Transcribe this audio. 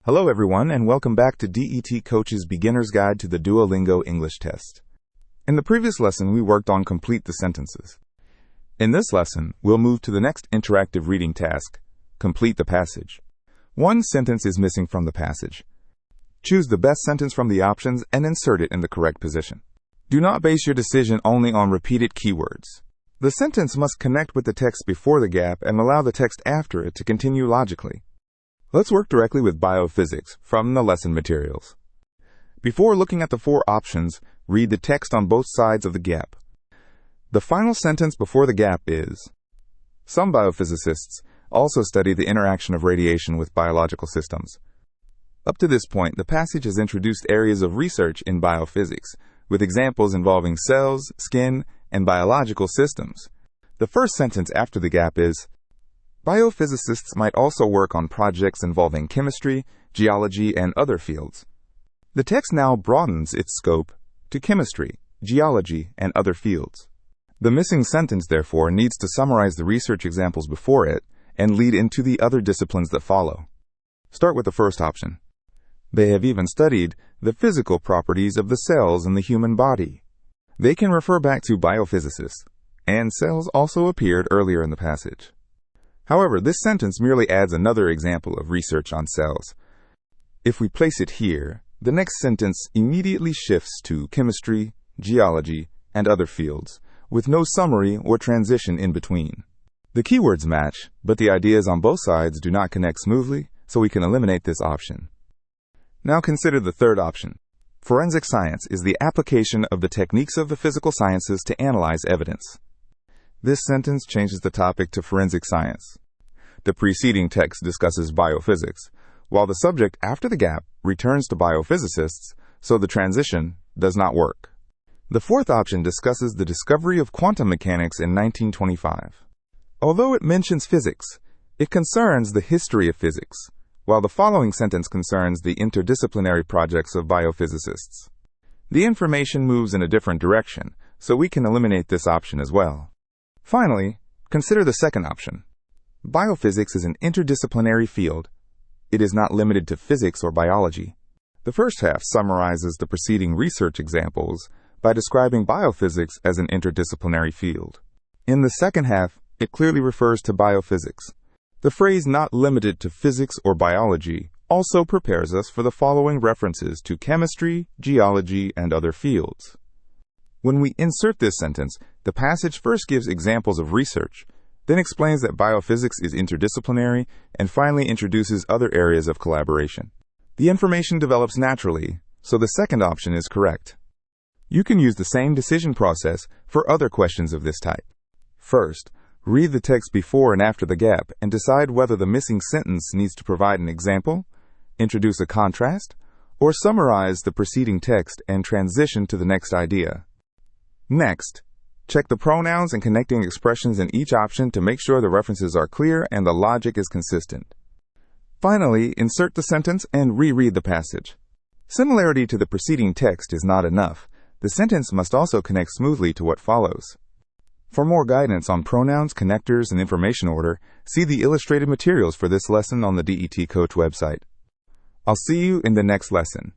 Hello everyone, and welcome back to DET Coach's Beginner's Guide to the Duolingo English Test. In the previous lesson, we worked on complete the sentences. In this lesson, we'll move to the next interactive reading task, complete the passage. One sentence is missing from the passage. Choose the best sentence from the options and insert it in the correct position. Do not base your decision only on repeated keywords. The sentence must connect with the text before the gap and allow the text after it to continue logically. Let's work directly with biophysics from the lesson materials. Before looking at the four options, read the text on both sides of the gap. The final sentence before the gap is, "Some biophysicists also study the interaction of radiation with biological systems." Up to this point, the passage has introduced areas of research in biophysics, with examples involving cells, skin, and biological systems. The first sentence after the gap is, "Biophysicists might also work on projects involving chemistry, geology, and other fields." The text now broadens its scope to chemistry, geology, and other fields. The missing sentence, therefore, needs to summarize the research examples before it and lead into the other disciplines that follow. Start with the first option. They have even studied the physical properties of the cells in the human body. They can refer back to biophysicists, and cells also appeared earlier in the passage. However, this sentence merely adds another example of research on cells. If we place it here, the next sentence immediately shifts to chemistry, geology, and other fields, with no summary or transition in between. The keywords match, but the ideas on both sides do not connect smoothly, so we can eliminate this option. Now consider the third option. Forensic science is the application of the techniques of the physical sciences to analyze evidence. This sentence changes the topic to forensic science. The preceding text discusses biophysics, while the subject after the gap returns to biophysicists, so the transition does not work. The fourth option discusses the discovery of quantum mechanics in 1925. Although it mentions physics, it concerns the history of physics, while the following sentence concerns the interdisciplinary projects of biophysicists. The information moves in a different direction, so we can eliminate this option as well. Finally, consider the second option. Biophysics is an interdisciplinary field. It is not limited to physics or biology. The first half summarizes the preceding research examples by describing biophysics as an interdisciplinary field. In the second half, it clearly refers to biophysics. The phrase "not limited to physics or biology" also prepares us for the following references to chemistry, geology, and other fields. When we insert this sentence, the passage first gives examples of research, then explains that biophysics is interdisciplinary, and finally introduces other areas of collaboration. The information develops naturally, so the second option is correct. You can use the same decision process for other questions of this type. First, read the text before and after the gap and decide whether the missing sentence needs to provide an example, introduce a contrast, or summarize the preceding text and transition to the next idea. Next, check the pronouns and connecting expressions in each option to make sure the references are clear and the logic is consistent. Finally, insert the sentence and reread the passage. Similarity to the preceding text is not enough. The sentence must also connect smoothly to what follows. For more guidance on pronouns, connectors, and information order, see the illustrated materials for this lesson on the DET Coach website. I'll see you in the next lesson.